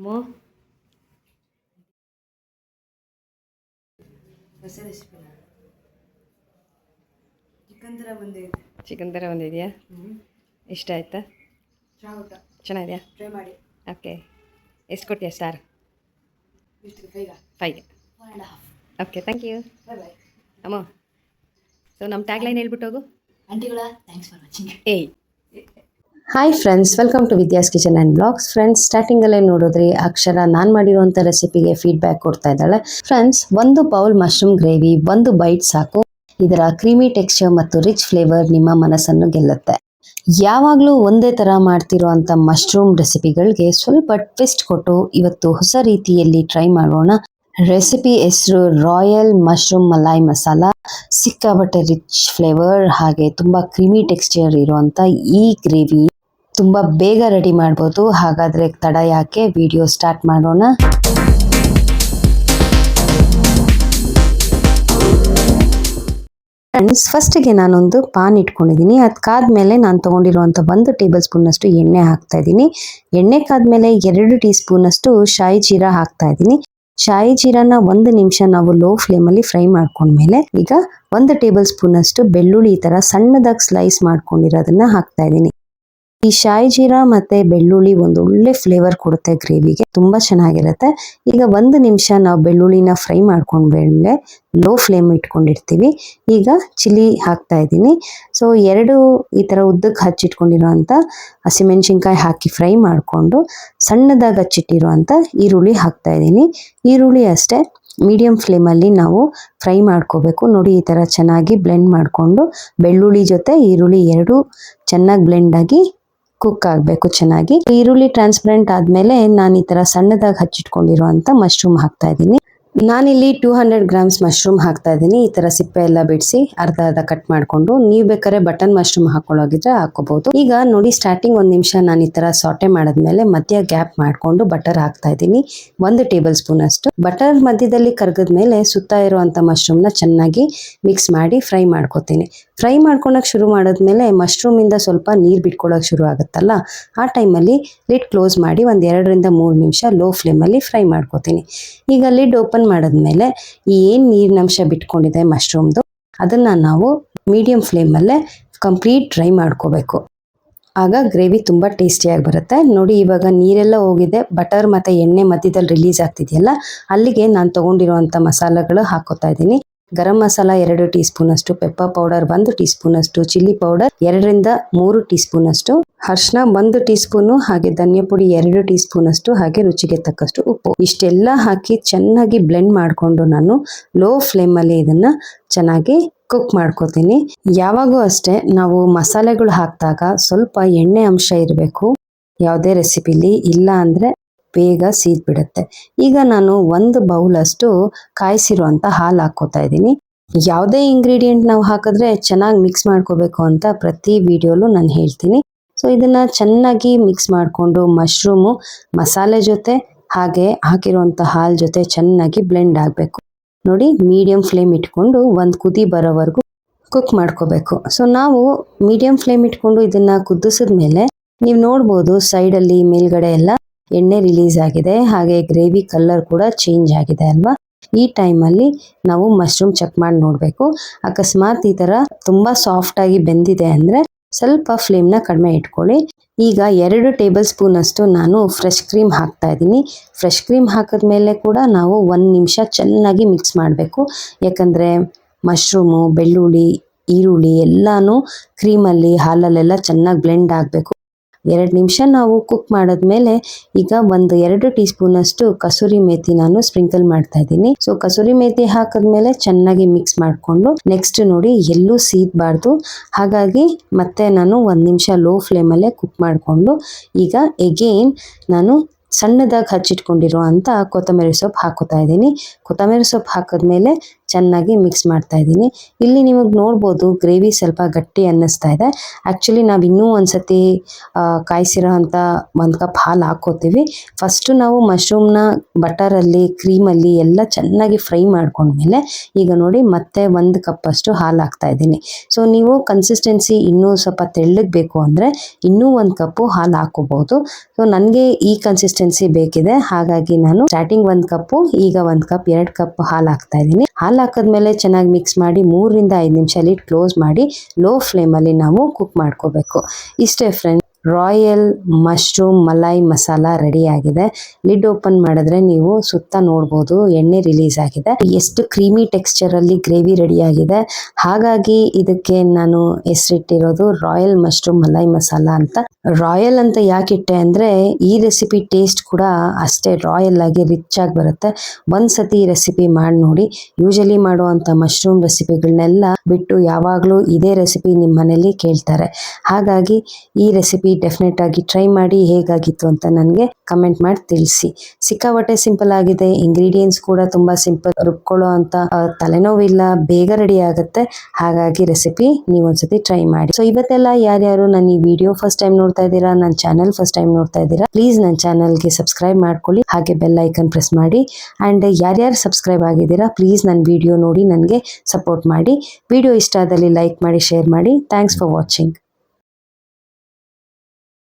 ಮೋ ಹೊಸ ರೆಸಿಪಿನ ಚಿಕನ್ ಥರ ಬಂದಿದೆಯಾ? ಇಷ್ಟ ಆಯ್ತಾ? ಚೆನ್ನಾಗಿದೆಯಾ? ಟ್ರೈ ಮಾಡಿ. ಓಕೆ, ಎಷ್ಟು ಕೊಡ್ತೀಯಾ ಸ್ಟಾರ್? 5. Okay, thank you. ಅಮ್ಮ, ಸೊ ನಮ್ಮ ಟ್ಯಾಗ್ ಲೈನ್ ಹೇಳ್ಬಿಟ್ಟು ಹೋಗು. ಆಂಟಿಗಳ ಥ್ಯಾಂಕ್ಸ್ ಫಾರ್ ವಾಚಿಂಗ್. ಏಯ್ hi friends, welcome to Vidya's kitchen and blogs. Friends, ಸ್ಟಾರ್ಟಿಂಗಲ್ಲೇ ನೋಡಿದ್ರಿ ಅಕ್ಷರ ನಾನು ಮಾಡಿರುವಂಥ ರೆಸಿಪಿಗೆ ಫೀಡ್ಬ್ಯಾಕ್ ಕೊಡ್ತಾ ಇದ್ದಾಳೆ. ಫ್ರೆಂಡ್ಸ್, ಒಂದು ಬೌಲ್ ಮಶ್ರೂಮ್ ಗ್ರೇವಿ, ಒಂದು ಬೈಟ್ ಸಾಕು. ಇದರ ಕ್ರೀಮಿ ಟೆಕ್ಸ್ಚರ್ ಮತ್ತು ರಿಚ್ ಫ್ಲೇವರ್ ನಿಮ್ಮ ಮನಸ್ಸನ್ನು ಗೆಲ್ಲುತ್ತೆ. ಯಾವಾಗಲೂ ಒಂದೇ ಥರ ಮಾಡ್ತಿರೋ ಅಂಥ ಮಶ್ರೂಮ್ ರೆಸಿಪಿಗಳಿಗೆ ಸ್ವಲ್ಪ ಟ್ವಿಸ್ಟ್ ಕೊಟ್ಟು ಇವತ್ತು ಹೊಸ ರೀತಿಯಲ್ಲಿ ಟ್ರೈ ಮಾಡೋಣ. ರೆಸಿಪಿ ಹೆಸರು ರಾಯಲ್ ಮಶ್ರೂಮ್ ಮಲಾಯ್ ಮಸಾಲ. ಸಿಕ್ಕಾಬಟ್ಟೆ ರಿಚ್ ಫ್ಲೇವರ್ ಹಾಗೆ ತುಂಬ ಕ್ರೀಮಿ ಟೆಕ್ಸ್ಚರ್ ಇರುವಂಥ ಈ ಗ್ರೇವಿ ತುಂಬ ಬೇಗ ರೆಡಿ ಮಾಡ್ಬೋದು. ಹಾಗಾದರೆ ತಡ ಯಾಕೆ, ವಿಡಿಯೋ ಸ್ಟಾರ್ಟ್ ಮಾಡೋಣ. ಫ್ರೆಂಡ್ಸ್, ಫಸ್ಟಿಗೆ ನಾನೊಂದು ಪಾನ್ ಇಟ್ಕೊಂಡಿದ್ದೀನಿ. ಅದಕ್ಕಾದ್ಮೇಲೆ ನಾನು ತೊಗೊಂಡಿರುವಂಥ 1 ಟೇಬಲ್ ಸ್ಪೂನಷ್ಟು ಎಣ್ಣೆ ಹಾಕ್ತಾ ಇದ್ದೀನಿ. ಎಣ್ಣೆ ಕಾದ್ಮೇಲೆ 2 ಟೀ ಸ್ಪೂನಷ್ಟು ಶಾಯಿ ಜೀರಾ ಹಾಕ್ತಾ ಇದ್ದೀನಿ. ಶಾಯಿ ಜೀರಾನ 1 ನಿಮಿಷ ನಾವು ಲೋ ಫ್ಲೇಮಲ್ಲಿ ಫ್ರೈ ಮಾಡ್ಕೊಂಡ್ಮೇಲೆ ಈಗ 1 ಟೇಬಲ್ ಸ್ಪೂನಷ್ಟು ಬೆಳ್ಳುಳ್ಳಿ ಈ ಥರ ಸಣ್ಣದಾಗಿ ಸ್ಲೈಸ್ ಮಾಡ್ಕೊಂಡಿರೋದನ್ನ ಹಾಕ್ತಾ ಇದ್ದೀನಿ. ಈ ಶಾಯಿ ಜೀರಾ ಮತ್ತೆ ಬೆಳ್ಳುಳ್ಳಿ ಒಂದು ಒಳ್ಳೆ ಫ್ಲೇವರ್ ಕೊಡುತ್ತೆ ಗ್ರೇವಿಗೆ, ತುಂಬಾ ಚೆನ್ನಾಗಿರುತ್ತೆ. ಈಗ 1 ನಿಮಿಷ ನಾವು ಬೆಳ್ಳುಳ್ಳಿನ ಫ್ರೈ ಮಾಡ್ಕೊಂಡ್ಮೇಲೆ ಲೋ ಫ್ಲೇಮ್ ಇಟ್ಕೊಂಡಿರ್ತೀವಿ. ಈಗ ಚಿಲ್ಲಿ ಹಾಕ್ತಾ ಇದ್ದೀನಿ. ಸೊ 2 ಈ ಥರ ಉದ್ದಕ್ಕೆ ಹಚ್ಚಿಟ್ಕೊಂಡಿರೋಂಥ ಹಸಿಮೆಣಸಿನ್ಕಾಯಿ ಹಾಕಿ ಫ್ರೈ ಮಾಡಿಕೊಂಡು ಸಣ್ಣದಾಗಿ ಹಚ್ಚಿಟ್ಟಿರುವಂಥ ಈರುಳ್ಳಿ ಹಾಕ್ತಾ ಇದ್ದೀನಿ. ಈರುಳ್ಳಿ ಅಷ್ಟೇ ಮೀಡಿಯಂ ಫ್ಲೇಮಲ್ಲಿ ನಾವು ಫ್ರೈ ಮಾಡ್ಕೋಬೇಕು. ನೋಡಿ, ಈ ಥರ ಚೆನ್ನಾಗಿ ಬ್ಲೆಂಡ್ ಮಾಡಿಕೊಂಡು ಬೆಳ್ಳುಳ್ಳಿ ಜೊತೆ ಈರುಳ್ಳಿ 2 ಚೆನ್ನಾಗಿ ಬ್ಲೆಂಡ್ ಆಗಿ ಕುಕ್ ಆಗಬೇಕು ಚೆನ್ನಾಗಿ. ಈರುಳ್ಳಿ ಟ್ರಾನ್ಸ್ಪರೆಂಟ್ ಆದಮೇಲೆ ನಾನು ಈ ಥರ ಸಣ್ಣದಾಗಿ ಹಚ್ಚಿಟ್ಕೊಂಡಿರುವಂಥ ಮಶ್ರೂಮ್ ಹಾಕ್ತಾ ಇದ್ದೀನಿ. ನಾನಿಲ್ಲಿ 200 ಗ್ರಾಮ್ಸ್ ಮಶ್ರೂಮ್ ಹಾಕ್ತಾ ಇದ್ದೀನಿ. ಈ ಥರ ಸಿಪ್ಪೆ ಎಲ್ಲ ಬಿಡಿಸಿ ಅರ್ಧ ಕಟ್ ಮಾಡಿಕೊಂಡು, ನೀವು ಬೇಕಾದ್ರೆ ಬಟನ್ ಮಶ್ರೂಮ್ ಹಾಕೊಳ್ಳೋಗಿದ್ರೆ ಹಾಕೋಬಹುದು. ಈಗ ನೋಡಿ, ಸ್ಟಾರ್ಟಿಂಗ್ 1 ನಿಮಿಷ ನಾನು ಈ ಥರ ಸಾಟೆ ಮಾಡಿದ್ಮೇಲೆ ಮಧ್ಯ ಗ್ಯಾಪ್ ಮಾಡಿಕೊಂಡು ಬಟರ್ ಹಾಕ್ತಾ ಇದ್ದೀನಿ. 1 ಟೇಬಲ್ ಸ್ಪೂನ್ ಅಷ್ಟು ಬಟರ್ ಮಧ್ಯದಲ್ಲಿ ಕರಗಿದ್ಮೇಲೆ ಸುತ್ತ ಇರುವಂಥ ಮಶ್ರೂಮ್ನ ಚೆನ್ನಾಗಿ ಮಿಕ್ಸ್ ಮಾಡಿ ಫ್ರೈ ಮಾಡ್ಕೊತೀನಿ. ಫ್ರೈ ಮಾಡ್ಕೊಳಕ್ಕೆ ಶುರು ಮಾಡಿದ್ಮೇಲೆ ಮಶ್ರೂಮಿಂದ ಸ್ವಲ್ಪ ನೀರು ಬಿಟ್ಕೊಳ್ಳೋಕೆ ಶುರು ಆಗುತ್ತಲ್ಲ, ಆ ಟೈಮಲ್ಲಿ ಲಿಡ್ ಕ್ಲೋಸ್ ಮಾಡಿ 2 ರಿಂದ 3 ನಿಮಿಷ ಲೋ ಫ್ಲೇಮಲ್ಲಿ ಫ್ರೈ ಮಾಡ್ಕೊತೀನಿ. ಈಗ ಲಿಡ್ ಓಪನ್ ಮಾಡಿದ್ಮೇಲೆ ಈ ಏನು ನೀರಿನಂಶ ಬಿಟ್ಕೊಂಡಿದೆ ಮಶ್ರೂಮ್ದು, ಅದನ್ನು ನಾವು ಮೀಡಿಯಂ ಫ್ಲೇಮಲ್ಲೇ ಕಂಪ್ಲೀಟ್ ಡ್ರೈ ಮಾಡ್ಕೋಬೇಕು. ಆಗ ಗ್ರೇವಿ ತುಂಬ ಟೇಸ್ಟಿಯಾಗಿ ಬರುತ್ತೆ. ನೋಡಿ, ಇವಾಗ ನೀರೆಲ್ಲ ಹೋಗಿದೆ, ಬಟರ್ ಮತ್ತು ಎಣ್ಣೆ ಮಧ್ಯದಲ್ಲಿ ರಿಲೀಸ್ ಆಗ್ತಿದೆಯಲ್ಲ, ಅಲ್ಲಿಗೆ ನಾನು ತೊಗೊಂಡಿರುವಂಥ ಮಸಾಲೆಗಳು ಹಾಕೋತಾ ಇದ್ದೀನಿ. ಗರಂ ಮಸಾಲ 2 ಟೀ ಸ್ಪೂನ್ ಅಷ್ಟು, ಪೆಪ್ಪರ್ ಪೌಡರ್ 1 ಟೀ ಸ್ಪೂನ್ ಅಷ್ಟು, ಚಿಲ್ಲಿ ಪೌಡರ್ 2 ರಿಂದ 3 ಟೀ ಸ್ಪೂನ್ ಅಷ್ಟು, ಅರಿಶಿನ 1 ಟೀ ಸ್ಪೂನು, ಹಾಗೆ ಧನಿಯಾ ಪುಡಿ 2 ಟೀ ಸ್ಪೂನ್ ಅಷ್ಟು, ಹಾಗೆ ರುಚಿಗೆ ತಕ್ಕಷ್ಟು ಉಪ್ಪು. ಇಷ್ಟೆಲ್ಲ ಹಾಕಿ ಚೆನ್ನಾಗಿ ಬ್ಲೆಂಡ್ ಮಾಡಿಕೊಂಡು ನಾನು ಲೋ ಫ್ಲೇಮಲ್ಲಿ ಇದನ್ನು ಚೆನ್ನಾಗಿ ಕುಕ್ ಮಾಡ್ಕೋತೀನಿ. ಯಾವಾಗೂ ಅಷ್ಟೇ ನಾವು ಮಸಾಲೆಗಳು ಹಾಕಿದಾಗ ಸ್ವಲ್ಪ ಎಣ್ಣೆ ಅಂಶ ಇರಬೇಕು ಯಾವುದೇ ರೆಸಿಪಿಲಿ, ಇಲ್ಲ ಅಂದರೆ ಬೇಗ ಸೀದ್ಬಿಡುತ್ತೆ. ಈಗ ನಾನು 1 ಬೌಲ್ ಅಷ್ಟು ಕಾಯಿಸಿರುವಂಥ ಹಾಲು ಹಾಕ್ಕೋತಾ ಇದ್ದೀನಿ. ಯಾವುದೇ ಇಂಗ್ರೀಡಿಯೆಂಟ್ ನಾವು ಹಾಕಿದ್ರೆ ಚೆನ್ನಾಗಿ ಮಿಕ್ಸ್ ಮಾಡ್ಕೋಬೇಕು ಅಂತ ಪ್ರತಿ ವಿಡಿಯೋಲು ನಾನು ಹೇಳ್ತೀನಿ. ಸೊ ಇದನ್ನು ಚೆನ್ನಾಗಿ ಮಿಕ್ಸ್ ಮಾಡಿಕೊಂಡು ಮಶ್ರೂಮು ಮಸಾಲೆ ಜೊತೆ ಹಾಗೆ ಹಾಕಿರುವಂಥ ಹಾಲು ಜೊತೆ ಚೆನ್ನಾಗಿ ಬ್ಲೆಂಡ್ ಆಗಬೇಕು. ನೋಡಿ, ಮೀಡಿಯಂ ಫ್ಲೇಮ್ ಇಟ್ಕೊಂಡು 1 ಕುದಿ ಬರೋವರೆಗೂ ಕುಕ್ ಮಾಡ್ಕೋಬೇಕು. ಸೊ ನಾವು ಮೀಡಿಯಂ ಫ್ಲೇಮ್ ಇಟ್ಕೊಂಡು ಇದನ್ನು ಕುದಿಸಿದ್ಮೇಲೆ ನೀವು ನೋಡ್ಬೋದು ಸೈಡಲ್ಲಿ ಮೇಲ್ಗಡೆ ಎಲ್ಲ ಎಣ್ಣೆ ರಿಲೀಸ್ ಆಗಿದೆ, ಹಾಗೆ ಗ್ರೇವಿ ಕಲರ್ ಕೂಡ ಚೇಂಜ್ ಆಗಿದೆ ಅಲ್ವಾ. ಈ ಟೈಮಲ್ಲಿ ನಾವು ಮಶ್ರೂಮ್ ಚೆಕ್ ಮಾಡಿ ನೋಡಬೇಕು. ಅಕಸ್ಮಾತ್ ಈ ಥರ ತುಂಬ ಸಾಫ್ಟಾಗಿ ಬೆಂದಿದೆ ಅಂದರೆ ಸ್ವಲ್ಪ ಫ್ಲೇಮ್ನ ಕಡಿಮೆ ಇಟ್ಕೊಳ್ಳಿ. ಈಗ 2 ಟೇಬಲ್ ಸ್ಪೂನ್ ಅಷ್ಟು ನಾನು ಫ್ರೆಶ್ ಕ್ರೀಮ್ ಹಾಕ್ತಾ ಇದ್ದೀನಿ. ಫ್ರೆಶ್ ಕ್ರೀಮ್ ಹಾಕಿದ್ಮೇಲೆ ಕೂಡ ನಾವು 1 ನಿಮಿಷ ಚೆನ್ನಾಗಿ ಮಿಕ್ಸ್ ಮಾಡಬೇಕು. ಯಾಕಂದರೆ ಮಶ್ರೂಮು, ಬೆಳ್ಳುಳ್ಳಿ, ಈರುಳ್ಳಿ ಎಲ್ಲನೂ ಕ್ರೀಮಲ್ಲಿ ಹಾಲಲ್ಲೆಲ್ಲ ಚೆನ್ನಾಗಿ ಬ್ಲೆಂಡ್ ಆಗಬೇಕು. 2 ನಿಮಿಷ ನಾವು ಕುಕ್ ಮಾಡಿದ್ಮೇಲೆ ಈಗ 2 ಟೀ ಸ್ಪೂನ್ ಅಷ್ಟು ಕಸೂರಿ ಮೇಥಿ ನಾನು ಸ್ಪ್ರಿಂಕಲ್ ಮಾಡ್ತಾ ಇದ್ದೀನಿ. ಸೊ ಕಸೂರಿ ಮೇಥಿ ಹಾಕಿದ್ಮೇಲೆ ಚೆನ್ನಾಗಿ ಮಿಕ್ಸ್ ಮಾಡಿಕೊಂಡು ನೆಕ್ಸ್ಟ್ ನೋಡಿ ಎಲ್ಲೂ ಸೀದಬಾರ್ದು, ಹಾಗಾಗಿ ಮತ್ತೆ ನಾನು 1 ನಿಮಿಷ ಲೋ ಫ್ಲೇಮಲ್ಲೇ ಕುಕ್ ಮಾಡಿಕೊಂಡು ಈಗ ಎಗೇನ್ ನಾನು ಸಣ್ಣದಾಗಿ ಹಚ್ಚಿಟ್ಕೊಂಡಿರುವಂಥ ಕೊತ್ತಂಬರಿ ಸೊಪ್ಪು ಹಾಕೋತಾ ಇದ್ದೀನಿ. ಕೊತ್ತಂಬರಿ ಸೊಪ್ಪು ಹಾಕಿದ್ಮೇಲೆ ಚೆನ್ನಾಗಿ ಮಿಕ್ಸ್ ಮಾಡ್ತಾ ಇದ್ದೀನಿ. ಇಲ್ಲಿ ನಿಮಗೆ ನೋಡ್ಬೋದು ಗ್ರೇವಿ ಸ್ವಲ್ಪ ಗಟ್ಟಿ ಅನ್ನಿಸ್ತಾ ಇದೆ. ಆ್ಯಕ್ಚುಲಿ ನಾವು ಇನ್ನೂ ಒಂದ್ಸತಿ ಕಾಯಿಸಿರೋ ಅಂಥ 1 ಕಪ್ ಹಾಲು ಹಾಕ್ಕೋತೀವಿ. ಫಸ್ಟು ನಾವು ಮಶ್ರೂಮ್ನ ಬಟರಲ್ಲಿ ಕ್ರೀಮಲ್ಲಿ ಎಲ್ಲ ಚೆನ್ನಾಗಿ ಫ್ರೈ ಮಾಡ್ಕೊಂಡ್ಮೇಲೆ ಈಗ ನೋಡಿ ಮತ್ತೆ 1 ಕಪ್ಪಷ್ಟು ಹಾಲು ಹಾಕ್ತಾ ಇದ್ದೀನಿ. ಸೊ ನೀವು ಕನ್ಸಿಸ್ಟೆನ್ಸಿ ಇನ್ನೂ ಸ್ವಲ್ಪ ತೆಳ್ಳಗೆ ಬೇಕು ಅಂದರೆ ಇನ್ನೂ 1 ಕಪ್ಪು ಹಾಲು ಹಾಕೋಬಹುದು. ಸೊ ನನಗೆ ಈ ಕನ್ಸಿಸ್ಟೆನ್ಸಿ ಬೇಕಿದೆ, ಹಾಗಾಗಿ ನಾನು ಸ್ಟಾರ್ಟಿಂಗ್ 1 ಕಪ್ಪು, ಈಗ 1 ಕಪ್ 2 ಕಪ್ ಹಾಲು ಹಾಕ್ತಾ ಇದ್ದೀನಿ. ಹಾಲು ಹಾಕಿದ್ಮೇಲೆ ಚೆನ್ನಾಗಿ ಮಿಕ್ಸ್ ಮಾಡಿ 3 ರಿಂದ 5 ನಿಮಿಷ ಲಿಡ್ ಕ್ಲೋಸ್ ಮಾಡಿ ಲೋ ಫ್ಲೇಮಲ್ಲಿ ನಾವು ಕುಕ್ ಮಾಡ್ಕೋಬೇಕು. ಇಷ್ಟೇ friends, royal mushroom malai masala ready ಆಗಿದೆ. ಲಿಡ್ ಓಪನ್ ಮಾಡಿದ್ರೆ ನೀವು ಸುತ್ತ ನೋಡ್ಬೋದು ಎಣ್ಣೆ ರಿಲೀಸ್ ಆಗಿದೆ. ಎಷ್ಟು ಕ್ರೀಮಿ ಟೆಕ್ಸ್ಚರಲ್ಲಿ ಗ್ರೇವಿ ರೆಡಿ ಆಗಿದೆ. ಹಾಗಾಗಿ ಇದಕ್ಕೆ ನಾನು ಹೆಸರಿಟ್ಟಿರೋದು ರಾಯಲ್ ಮಶ್ರೂಮ್ ಮಲೈ ಮಸಾಲ ಅಂತ. ರಾಯಲ್ ಅಂತ ಯಾಕೆ ಇಟ್ಟೆ ಅಂದರೆ ಈ ರೆಸಿಪಿ ಟೇಸ್ಟ್ ಕೂಡ ಅಷ್ಟೇ ರಾಯಲ್ ಆಗಿ ರಿಚ್ ಆಗಿ ಬರುತ್ತೆ. ಒಂದ್ಸತಿ ಈ ರೆಸಿಪಿ ಮಾಡಿ ನೋಡಿ. ಯೂಶಲಿ ಮಾಡುವಂಥ ಮಶ್ರೂಮ್ ರೆಸಿಪಿಗಳನ್ನೆಲ್ಲ ಬಿಟ್ಟು ಯಾವಾಗಲೂ ಇದೇ ರೆಸಿಪಿ ನಿಮ್ಮ ಮನೇಲಿ ಕೇಳ್ತಾರೆ. ಹಾಗಾಗಿ ಈ ರೆಸಿಪಿ ಡೆಫಿನೆಟ್ ಆಗಿ ಟ್ರೈ ಮಾಡಿ ಹೇಗಾಗಿತ್ತು ಅಂತ ನನಗೆ ಕಮೆಂಟ್ ಮಾಡಿ ತಿಳಿಸಿ. ಸಿಕ್ಕಾಪಟ್ಟೆ ಸಿಂಪಲ್ ಆಗಿದೆ, ಇಂಗ್ರೀಡಿಯೆಂಟ್ಸ್ ಕೂಡ ತುಂಬ ಸಿಂಪಲ್, ರುಬ್ಕೊಳ್ಳೋ ಅಂತ ತಲೆನೋವಿಲ್ಲ, ಬೇಗ ರೆಡಿ ಆಗುತ್ತೆ. ಹಾಗಾಗಿ ರೆಸಿಪಿ ನೀವು ಒಂದ್ಸತಿ ಟ್ರೈ ಮಾಡಿ. ಸೊ ಇವತ್ತೆಲ್ಲ ಯಾರ್ಯಾರು ನನ್ನ ಈ ವಿಡಿಯೋ ಫಸ್ಟ್ ಟೈಮ್ ನೋಡ್ತಾ ಇದ್ದೀರಾ, ನನ್ನ ಚಾನಲ್ ಫಸ್ಟ್ ಟೈಮ್ ನೋಡ್ತಾ ಇದ್ದೀರಾ, ಪ್ಲೀಸ್ ನನ್ನ ಚಾನಲ್ಗೆ ಸಬ್ಸ್ಕ್ರೈಬ್ ಮಾಡ್ಕೊಳ್ಳಿ, ಹಾಗೆ ಬೆಲ್ ಐಕನ್ ಪ್ರೆಸ್ ಮಾಡಿ. ಆ್ಯಂಡ್ ಯಾರ್ಯಾರು ಸಬ್ಸ್ಕ್ರೈಬ್ ಆಗಿದ್ದೀರಾ ಪ್ಲೀಸ್ ನನ್ನ ವಿಡಿಯೋ ನೋಡಿ ನನಗೆ ಸಪೋರ್ಟ್ ಮಾಡಿ. ವಿಡಿಯೋ ಇಷ್ಟ ಆದಲ್ಲಿ ಲೈಕ್ ಮಾಡಿ, ಶೇರ್ ಮಾಡಿ. Thanks for watching.